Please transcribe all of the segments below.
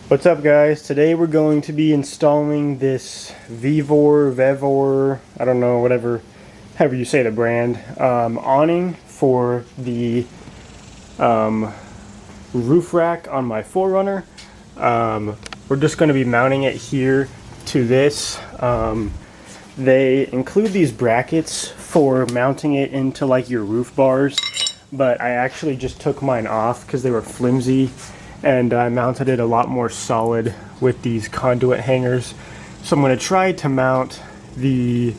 What's up, guys? Today we're going to be installing this Vevor, I don't know, however you say the brand, awning for the roof rack on my 4Runner. We're just going to be mounting it here to this. They include these brackets for mounting it into like your roof bars, but I actually just took mine off because they were flimsy, and I mounted it a lot more solid with these conduit hangers. So I'm going to try to mount the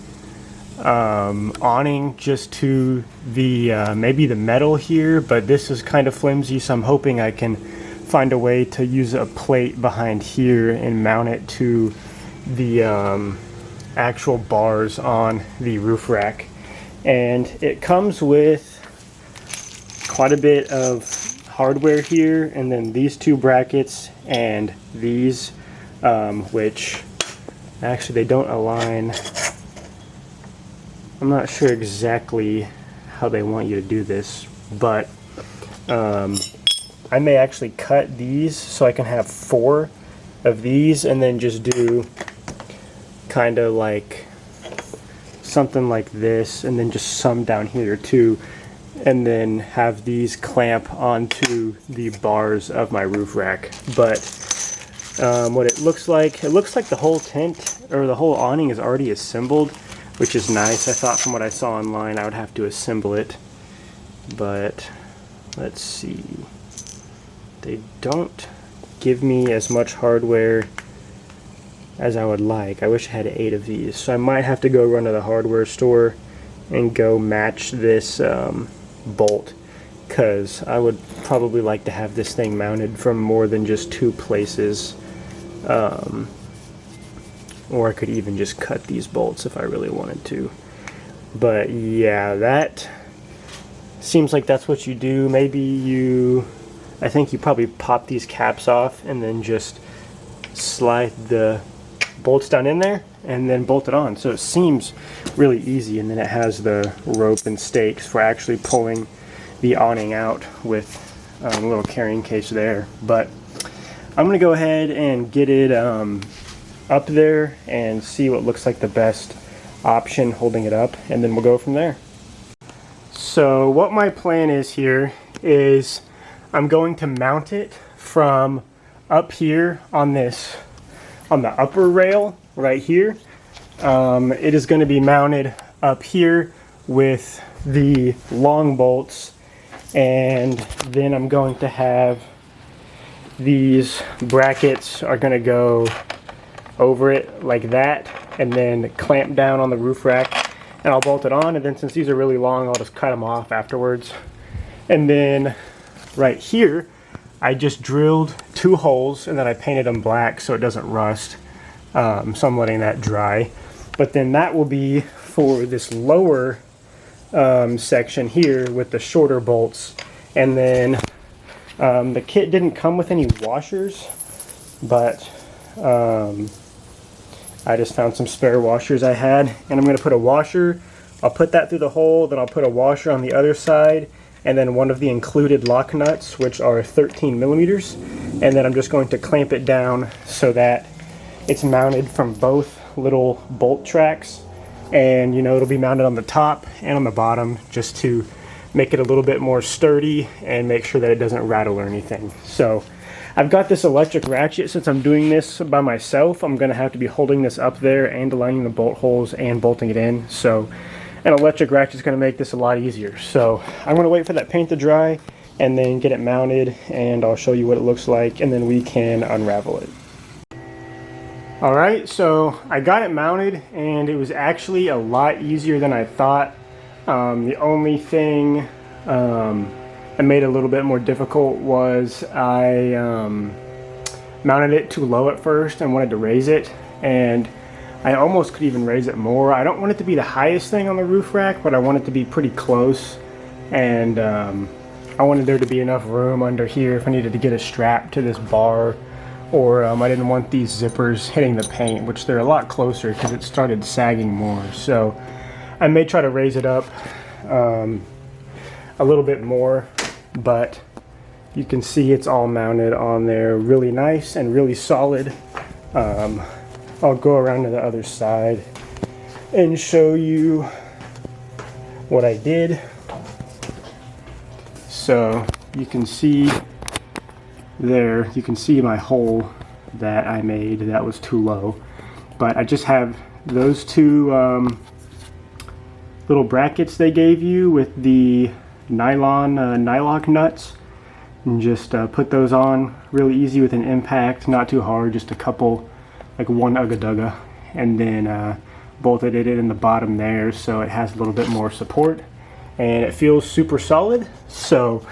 awning just to the maybe the metal here, but this is kind of flimsy, so I'm hoping I can find a way to use a plate behind here and mount it to the actual bars on the roof rack. And it comes with quite a bit of hardware here, and then these two brackets and these, which actually they don't align. I'm not sure exactly how they want you to do this, but I may actually cut these so I can have 4 of these, and then just do kind of like something like this, and then just some down here too, and then have these clamp onto the bars of my roof rack. But what it looks like the whole tent, or the whole awning, is already assembled, which is nice. I thought from what I saw online I would have to assemble it, but let's see. They don't give me as much hardware as I would like. I wish I had 8 of these, so I might have to go run to the hardware store and go match this bolt, because I would probably like to have this thing mounted from more than just 2 places, or I could even just cut these bolts if I really wanted to. But yeah, that seems like that's what you do. I think you probably pop these caps off and then just slide the bolts down in there and then bolt it on. So it seems really easy, and then it has the rope and stakes for actually pulling the awning out with a little carrying case there. But I'm gonna go ahead and get it up there and see what looks like the best option holding it up, and then we'll go from there. So what my plan is here is I'm going to mount it from up here on the upper rail right here. It is going to be mounted up here with the long bolts, and then I'm going to have these brackets are going to go over it like that, and then clamp down on the roof rack, and I'll bolt it on. And then since these are really long, I'll just cut them off afterwards. And then right here I just drilled 2 holes, and then I painted them black so it doesn't rust. So I'm letting that dry. But then that will be for this lower section here with the shorter bolts. And then the kit didn't come with any washers, but I just found some spare washers I had, and I'm going to put a washer. I'll put that through the hole, then I'll put a washer on the other side, and then one of the included lock nuts, which are 13 millimeters, and then I'm just going to clamp it down so that it's mounted from both little bolt tracks. And you know, it'll be mounted on the top and on the bottom, just to make it a little bit more sturdy and make sure that it doesn't rattle or anything. So I've got this electric ratchet. Since I'm doing this by myself, I'm going to have to be holding this up there and aligning the bolt holes and bolting it in. So an electric ratchet is going to make this a lot easier. So I'm going to wait for that paint to dry and then get it mounted, and I'll show you what it looks like, and then we can unravel it. Alright, so I got it mounted, and it was actually a lot easier than I thought. The only thing that made it a little bit more difficult was I mounted it too low at first and wanted to raise it, and I almost could even raise it more. I don't want it to be the highest thing on the roof rack, but I want it to be pretty close, and I wanted there to be enough room under here if I needed to get a strap to this bar, or I didn't want these zippers hitting the paint, which they're a lot closer because it started sagging more. So I may try to raise it up a little bit more, but you can see it's all mounted on there really nice and really solid. I'll go around to the other side and show you what I did. So you can see there, you can see my hole that I made that was too low, but I just have those two little brackets they gave you with the nylon nylock nuts, and just put those on really easy with an impact, not too hard, just a couple, like one ugga-dugga, and then bolted it in the bottom there so it has a little bit more support and it feels super solid. So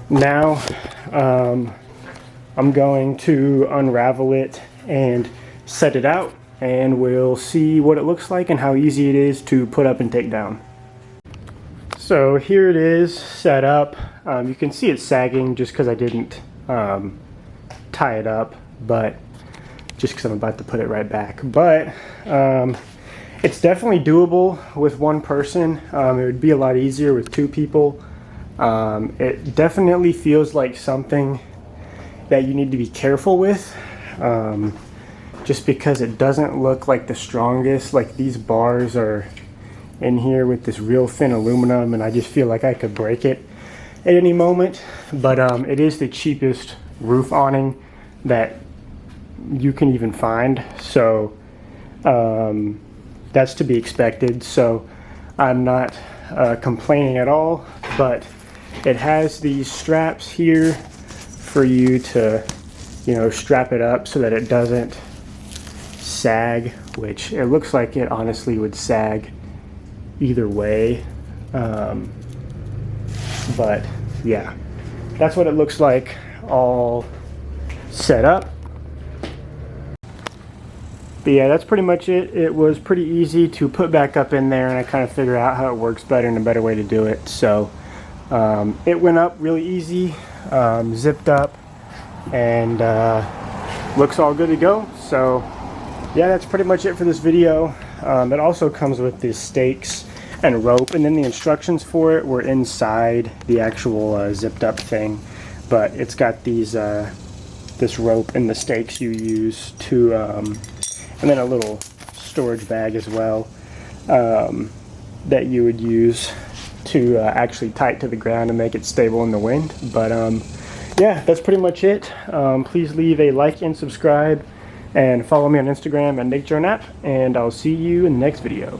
now I'm going to unravel it and set it out, and we'll see what it looks like and how easy it is to put up and take down. So here it is set up. You can see it's sagging just because I didn't tie it up, but just because I'm about to put it right back. But it's definitely doable with one person. It would be a lot easier with two people. It definitely feels like something that you need to be careful with, just because it doesn't look like the strongest. Like, these bars are in here with this real thin aluminum, and I just feel like I could break it at any moment. But it is the cheapest roof awning that you can even find, so that's to be expected. So I'm not complaining at all, but it has these straps here for you to, you know, strap it up so that it doesn't sag, which it looks like it honestly would sag either way. But yeah, that's what it looks like all set up. But yeah, that's pretty much it. It was pretty easy to put back up in there, and I kind of figured out how it works better and a better way to do it. So it went up really easy, zipped up, and looks all good to go. So yeah, that's pretty much it for this video. It also comes with the stakes and rope, and then the instructions for it were inside the actual zipped up thing, but it's got these this rope and the stakes you use to and then a little storage bag as well, that you would use to actually tie it to the ground and make it stable in the wind. But yeah, that's pretty much it. Please leave a like and subscribe, and follow me on Instagram at Nickjoenap, and I'll see you in the next video.